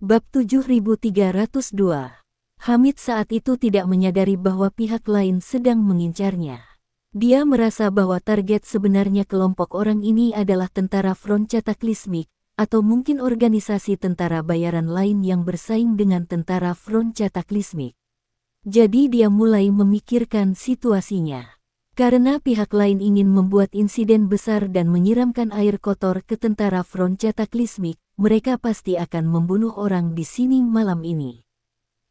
Bab 7302. Hamid saat itu tidak menyadari bahwa pihak lain sedang mengincarnya. Dia merasa bahwa target sebenarnya kelompok orang ini adalah tentara Front Cataclysmic, atau mungkin organisasi tentara bayaran lain yang bersaing dengan tentara Front Cataclysmic. Jadi dia mulai memikirkan situasinya. Karena pihak lain ingin membuat insiden besar dan menyiramkan air kotor ke tentara Front Cataclysmic, mereka pasti akan membunuh orang di sini malam ini.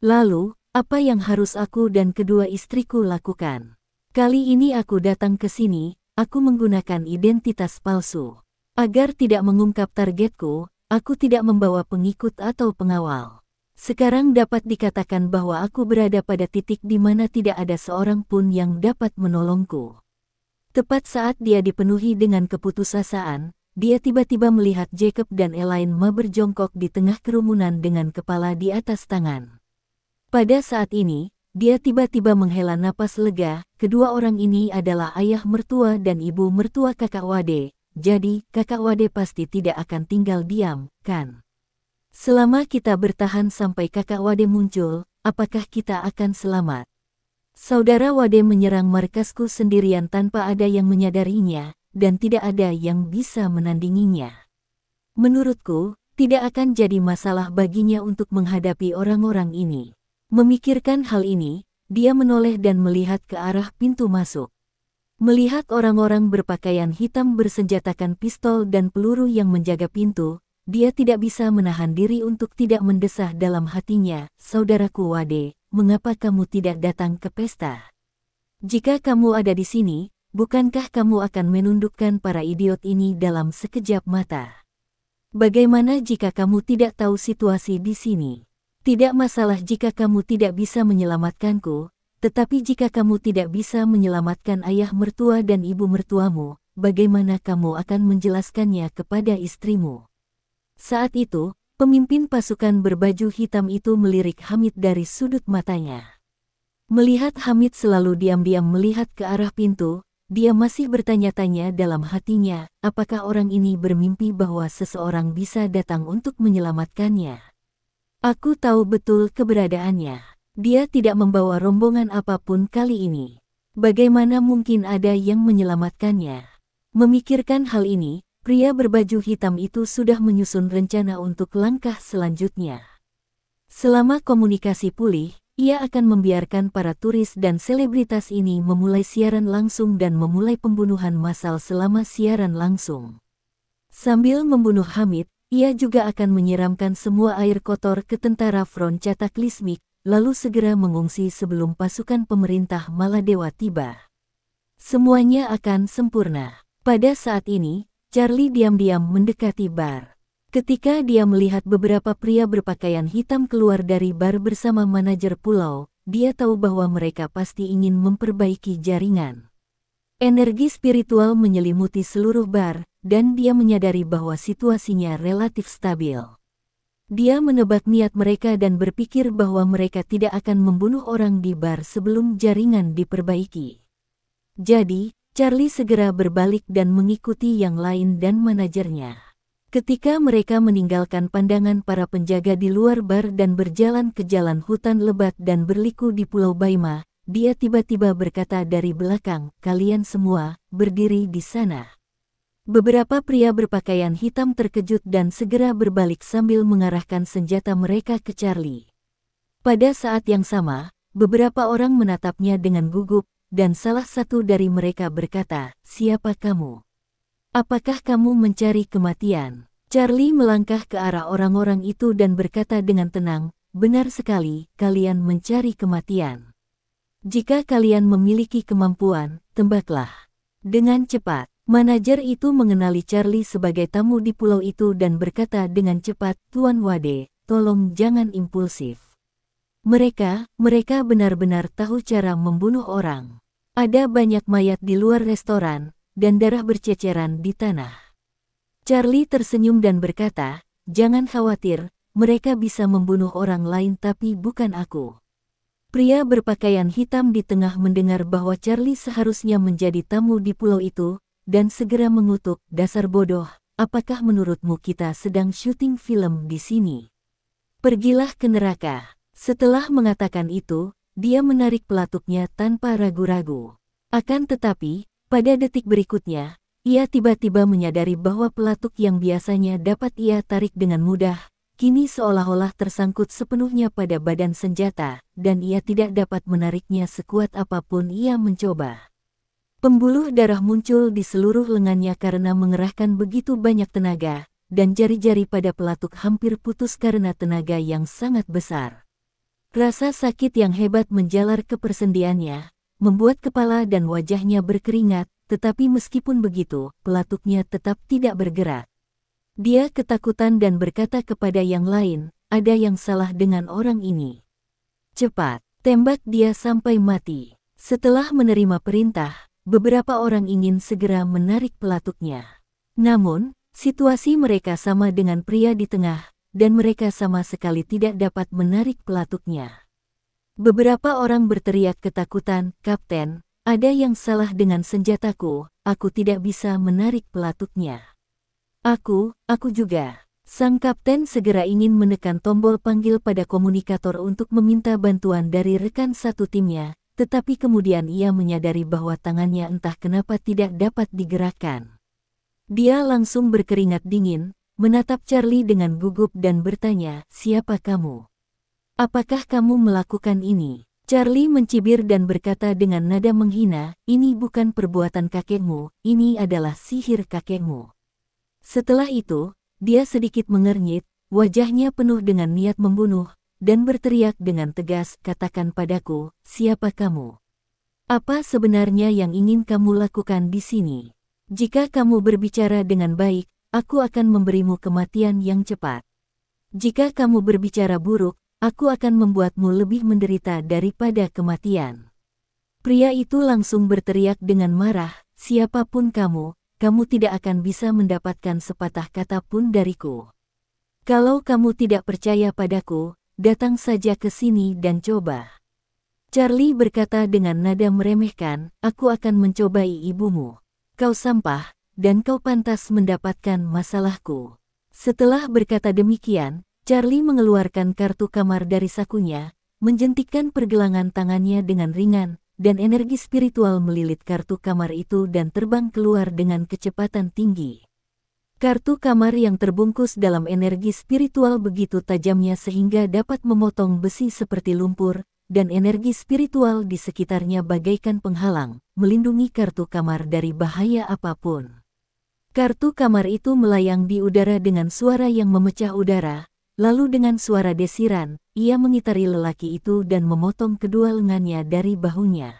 Lalu, apa yang harus aku dan kedua istriku lakukan? Kali ini aku datang ke sini, aku menggunakan identitas palsu. Agar tidak mengungkap targetku, aku tidak membawa pengikut atau pengawal. Sekarang dapat dikatakan bahwa aku berada pada titik di mana tidak ada seorang pun yang dapat menolongku. Tepat saat dia dipenuhi dengan keputusasaan, dia tiba-tiba melihat Jacob dan Elaine Ma berjongkok di tengah kerumunan dengan kepala di atas tangan. Pada saat ini, dia tiba-tiba menghela napas lega. Kedua orang ini adalah ayah mertua dan ibu mertua kakak Wade, jadi kakak Wade pasti tidak akan tinggal diam, kan? Selama kita bertahan sampai kakak Wade muncul, apakah kita akan selamat? Saudara Wade menyerang markasku sendirian tanpa ada yang menyadarinya, dan tidak ada yang bisa menandinginya. Menurutku, tidak akan jadi masalah baginya untuk menghadapi orang-orang ini. Memikirkan hal ini, dia menoleh dan melihat ke arah pintu masuk. Melihat orang-orang berpakaian hitam bersenjatakan pistol dan peluru yang menjaga pintu, dia tidak bisa menahan diri untuk tidak mendesah dalam hatinya, "Saudaraku Wade, mengapa kamu tidak datang ke pesta? Jika kamu ada di sini, bukankah kamu akan menundukkan para idiot ini dalam sekejap mata? Bagaimana jika kamu tidak tahu situasi di sini? Tidak masalah jika kamu tidak bisa menyelamatkanku, tetapi jika kamu tidak bisa menyelamatkan ayah mertua dan ibu mertuamu, bagaimana kamu akan menjelaskannya kepada istrimu?" Saat itu, pemimpin pasukan berbaju hitam itu melirik Hamid dari sudut matanya. Melihat Hamid selalu diam-diam melihat ke arah pintu, dia masih bertanya-tanya dalam hatinya, apakah orang ini bermimpi bahwa seseorang bisa datang untuk menyelamatkannya. Aku tahu betul keberadaannya. Dia tidak membawa rombongan apapun kali ini. Bagaimana mungkin ada yang menyelamatkannya? Memikirkan hal ini, pria berbaju hitam itu sudah menyusun rencana untuk langkah selanjutnya. Selama komunikasi pulih, ia akan membiarkan para turis dan selebritas ini memulai siaran langsung dan memulai pembunuhan massal selama siaran langsung. Sambil membunuh Hamid, ia juga akan menyiramkan semua air kotor ke tentara Front Cataclysmic, lalu segera mengungsi sebelum pasukan pemerintah Maladewa tiba. Semuanya akan sempurna. Pada saat ini, Charlie diam-diam mendekati bar. Ketika dia melihat beberapa pria berpakaian hitam keluar dari bar bersama manajer pulau, dia tahu bahwa mereka pasti ingin memperbaiki jaringan. Energi spiritual menyelimuti seluruh bar, dan dia menyadari bahwa situasinya relatif stabil. Dia menebak niat mereka dan berpikir bahwa mereka tidak akan membunuh orang di bar sebelum jaringan diperbaiki. Jadi, Charlie segera berbalik dan mengikuti yang lain dan manajernya. Ketika mereka meninggalkan pandangan para penjaga di luar bar dan berjalan ke jalan hutan lebat dan berliku di Pulau Baima, dia tiba-tiba berkata dari belakang, "Kalian semua, berdiri di sana." Beberapa pria berpakaian hitam terkejut dan segera berbalik sambil mengarahkan senjata mereka ke Charlie. Pada saat yang sama, beberapa orang menatapnya dengan gugup, dan salah satu dari mereka berkata, "Siapa kamu? Apakah kamu mencari kematian?" Charlie melangkah ke arah orang-orang itu dan berkata dengan tenang, "Benar sekali, kalian mencari kematian. Jika kalian memiliki kemampuan, tembaklah." Dengan cepat, manajer itu mengenali Charlie sebagai tamu di pulau itu dan berkata dengan cepat, "Tuan Wade, tolong jangan impulsif. Mereka benar-benar tahu cara membunuh orang. Ada banyak mayat di luar restoran, dan darah berceceran di tanah." Charlie tersenyum dan berkata, "Jangan khawatir, mereka bisa membunuh orang lain tapi bukan aku." Pria berpakaian hitam di tengah mendengar bahwa Charlie seharusnya menjadi tamu di pulau itu, dan segera mengutuk, "Dasar bodoh, apakah menurutmu kita sedang syuting film di sini? Pergilah ke neraka. Setelah mengatakan itu, dia menarik pelatuknya tanpa ragu-ragu. Akan tetapi, pada detik berikutnya, ia tiba-tiba menyadari bahwa pelatuk yang biasanya dapat ia tarik dengan mudah, kini seolah-olah tersangkut sepenuhnya pada badan senjata, dan ia tidak dapat menariknya sekuat apapun ia mencoba. Pembuluh darah muncul di seluruh lengannya karena mengerahkan begitu banyak tenaga, dan jari-jari pada pelatuk hampir putus karena tenaga yang sangat besar. Rasa sakit yang hebat menjalar ke persendiannya, membuat kepala dan wajahnya berkeringat, tetapi meskipun begitu, pelatuknya tetap tidak bergerak. Dia ketakutan dan berkata kepada yang lain, ada yang salah dengan orang ini. Cepat, tembak dia sampai mati. Setelah menerima perintah, beberapa orang ingin segera menarik pelatuknya. Namun, situasi mereka sama dengan pria di tengah, dan mereka sama sekali tidak dapat menarik pelatuknya. Beberapa orang berteriak ketakutan, "Kapten, ada yang salah dengan senjataku, aku tidak bisa menarik pelatuknya." Aku juga." Sang kapten segera ingin menekan tombol panggil pada komunikator untuk meminta bantuan dari rekan satu timnya, tetapi kemudian ia menyadari bahwa tangannya entah kenapa tidak dapat digerakkan. Dia langsung berkeringat dingin, menatap Charlie dengan gugup dan bertanya, "Siapa kamu? Apakah kamu melakukan ini?" Charlie mencibir dan berkata dengan nada menghina, "Ini bukan perbuatan kakekmu, ini adalah sihir kakekmu." Setelah itu, dia sedikit mengernyit, wajahnya penuh dengan niat membunuh, dan berteriak dengan tegas, "Katakan padaku, siapa kamu? Apa sebenarnya yang ingin kamu lakukan di sini? Jika kamu berbicara dengan baik, aku akan memberimu kematian yang cepat. Jika kamu berbicara buruk, aku akan membuatmu lebih menderita daripada kematian." Pria itu langsung berteriak dengan marah, "Siapapun kamu tidak akan bisa mendapatkan sepatah kata pun dariku. Kalau kamu tidak percaya padaku, datang saja ke sini dan coba." Charlie berkata dengan nada meremehkan, "Aku akan mencobai ibumu. Kau sampah, dan kau pantas mendapatkan masalahku." Setelah berkata demikian, Charlie mengeluarkan kartu kamar dari sakunya, menjentikkan pergelangan tangannya dengan ringan, dan energi spiritual melilit kartu kamar itu dan terbang keluar dengan kecepatan tinggi. Kartu kamar yang terbungkus dalam energi spiritual begitu tajamnya sehingga dapat memotong besi seperti lumpur, dan energi spiritual di sekitarnya bagaikan penghalang, melindungi kartu kamar dari bahaya apapun. Kartu kamar itu melayang di udara dengan suara yang memecah udara, lalu dengan suara desiran, ia mengitari lelaki itu dan memotong kedua lengannya dari bahunya.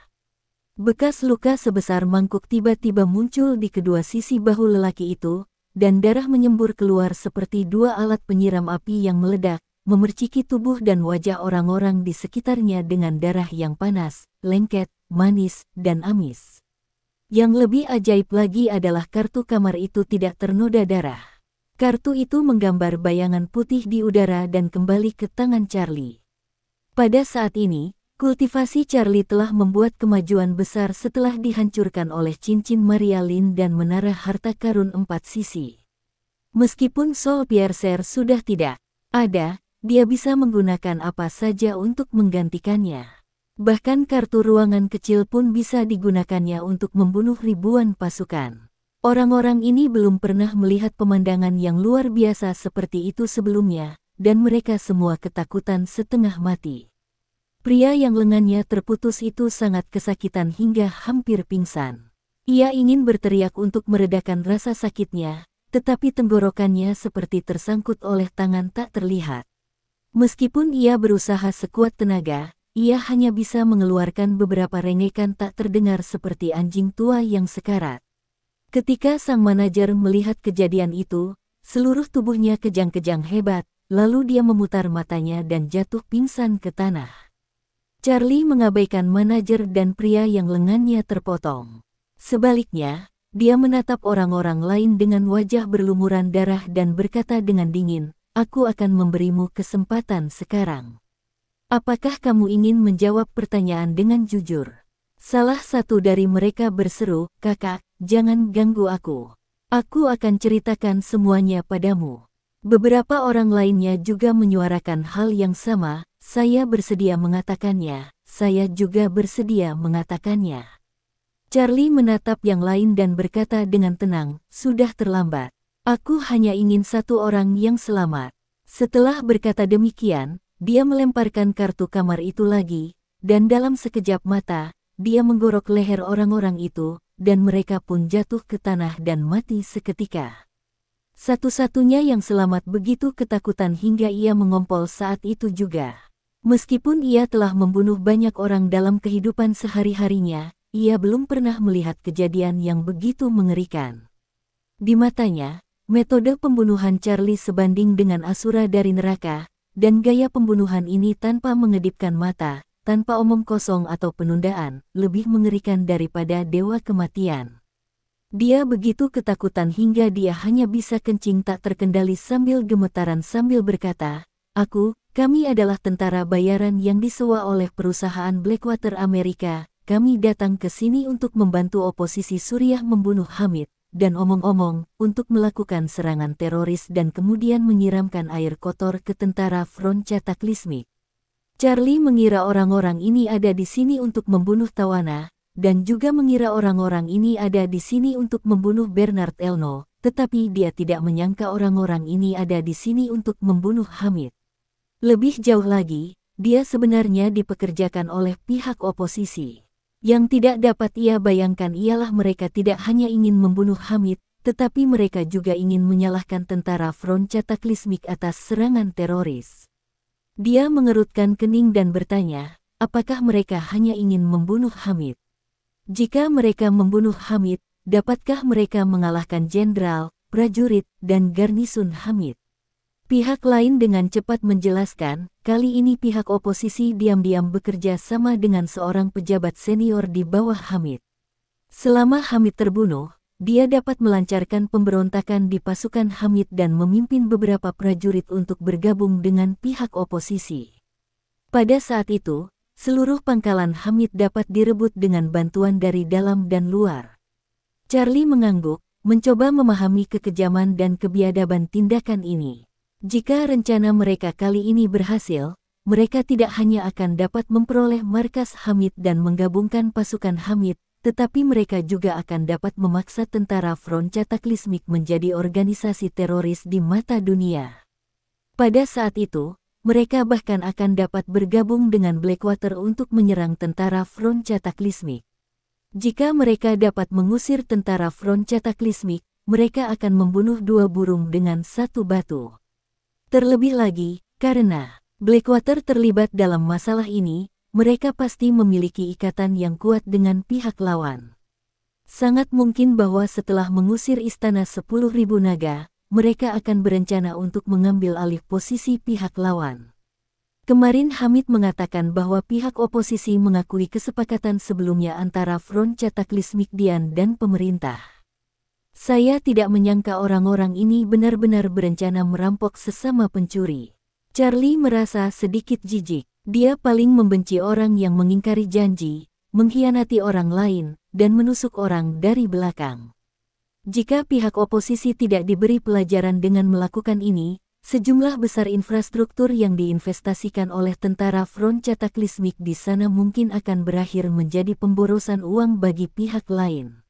Bekas luka sebesar mangkuk tiba-tiba muncul di kedua sisi bahu lelaki itu, dan darah menyembur keluar seperti dua alat penyiram api yang meledak, memerciki tubuh dan wajah orang-orang di sekitarnya dengan darah yang panas, lengket, manis, dan amis. Yang lebih ajaib lagi adalah kartu kamar itu tidak ternoda darah. Kartu itu menggambar bayangan putih di udara dan kembali ke tangan Charlie. Pada saat ini, kultivasi Charlie telah membuat kemajuan besar setelah dihancurkan oleh cincin Maria Lynn dan menara harta karun 4 sisi. Meskipun Soul Piercer sudah tidak ada, dia bisa menggunakan apa saja untuk menggantikannya. Bahkan kartu ruangan kecil pun bisa digunakannya untuk membunuh ribuan pasukan. Orang-orang ini belum pernah melihat pemandangan yang luar biasa seperti itu sebelumnya, dan mereka semua ketakutan setengah mati. Pria yang lengannya terputus itu sangat kesakitan hingga hampir pingsan. Ia ingin berteriak untuk meredakan rasa sakitnya, tetapi tenggorokannya seperti tersangkut oleh tangan tak terlihat. Meskipun ia berusaha sekuat tenaga, ia hanya bisa mengeluarkan beberapa rengekan tak terdengar seperti anjing tua yang sekarat. Ketika sang manajer melihat kejadian itu, seluruh tubuhnya kejang-kejang hebat, lalu dia memutar matanya dan jatuh pingsan ke tanah. Charlie mengabaikan manajer dan pria yang lengannya terpotong. Sebaliknya, dia menatap orang-orang lain dengan wajah berlumuran darah dan berkata dengan dingin, "Aku akan memberimu kesempatan sekarang. Apakah kamu ingin menjawab pertanyaan dengan jujur?" Salah satu dari mereka berseru, "Kakak, jangan ganggu aku. Aku akan ceritakan semuanya padamu." Beberapa orang lainnya juga menyuarakan hal yang sama, saya bersedia mengatakannya, saya juga bersedia mengatakannya. Charlie menatap yang lain dan berkata dengan tenang, sudah terlambat. Aku hanya ingin satu orang yang selamat. Setelah berkata demikian, dia melemparkan kartu kamar itu lagi, dan dalam sekejap mata, dia menggorok leher orang-orang itu, dan mereka pun jatuh ke tanah dan mati seketika. Satu-satunya yang selamat begitu ketakutan hingga ia mengompol saat itu juga. Meskipun ia telah membunuh banyak orang dalam kehidupan sehari-harinya, ia belum pernah melihat kejadian yang begitu mengerikan. Di matanya, metode pembunuhan Charlie sebanding dengan asura dari neraka, dan gaya pembunuhan ini tanpa mengedipkan mata, tanpa omong kosong atau penundaan, lebih mengerikan daripada dewa kematian. Dia begitu ketakutan hingga dia hanya bisa kencing tak terkendali sambil gemetaran sambil berkata, kami adalah tentara bayaran yang disewa oleh perusahaan Blackwater Amerika, kami datang ke sini untuk membantu oposisi Suriah membunuh Hamid, dan omong-omong, untuk melakukan serangan teroris dan kemudian menyiramkan air kotor ke tentara Front Cataclysmic. Charlie mengira orang-orang ini ada di sini untuk membunuh Tawana, dan juga mengira orang-orang ini ada di sini untuk membunuh Bernard Elno, tetapi dia tidak menyangka orang-orang ini ada di sini untuk membunuh Hamid. Lebih jauh lagi, dia sebenarnya dipekerjakan oleh pihak oposisi. Yang tidak dapat ia bayangkan ialah mereka tidak hanya ingin membunuh Hamid, tetapi mereka juga ingin menyalahkan tentara Front Cataclysmic atas serangan teroris. Dia mengerutkan kening dan bertanya, apakah mereka hanya ingin membunuh Hamid? Jika mereka membunuh Hamid, dapatkah mereka mengalahkan jenderal, prajurit, dan garnisun Hamid? Pihak lain dengan cepat menjelaskan, kali ini pihak oposisi diam-diam bekerja sama dengan seorang pejabat senior di bawah Hamid. Selama Hamid terbunuh, dia dapat melancarkan pemberontakan di pasukan Hamid dan memimpin beberapa prajurit untuk bergabung dengan pihak oposisi. Pada saat itu, seluruh pangkalan Hamid dapat direbut dengan bantuan dari dalam dan luar. Charlie mengangguk, mencoba memahami kekejaman dan kebiadaban tindakan ini. Jika rencana mereka kali ini berhasil, mereka tidak hanya akan dapat memperoleh markas Hamid dan menggabungkan pasukan Hamid, tetapi mereka juga akan dapat memaksa tentara Front Cataclysmic menjadi organisasi teroris di mata dunia. Pada saat itu, mereka bahkan akan dapat bergabung dengan Blackwater untuk menyerang tentara Front Cataclysmic. Jika mereka dapat mengusir tentara Front Cataclysmic, mereka akan membunuh dua burung dengan satu batu. Terlebih lagi, karena Blackwater terlibat dalam masalah ini, mereka pasti memiliki ikatan yang kuat dengan pihak lawan. Sangat mungkin bahwa setelah mengusir istana 10.000 naga, mereka akan berencana untuk mengambil alih posisi pihak lawan. Kemarin Hamid mengatakan bahwa pihak oposisi mengakui kesepakatan sebelumnya antara Front Cataclysmic dan pemerintah. Saya tidak menyangka orang-orang ini benar-benar berencana merampok sesama pencuri. Charlie merasa sedikit jijik. Dia paling membenci orang yang mengingkari janji, mengkhianati orang lain, dan menusuk orang dari belakang. Jika pihak oposisi tidak diberi pelajaran dengan melakukan ini, sejumlah besar infrastruktur yang diinvestasikan oleh tentara Front Cataclysmic di sana mungkin akan berakhir menjadi pemborosan uang bagi pihak lain.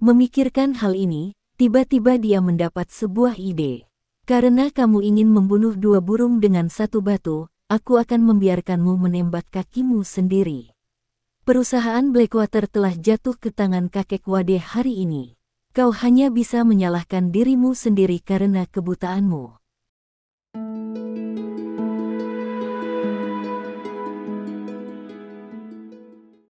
Memikirkan hal ini, tiba-tiba dia mendapat sebuah ide. Karena kamu ingin membunuh dua burung dengan satu batu, aku akan membiarkanmu menembak kakimu sendiri. Perusahaan Blackwater telah jatuh ke tangan kakek Wade hari ini. Kau hanya bisa menyalahkan dirimu sendiri karena kebutaanmu.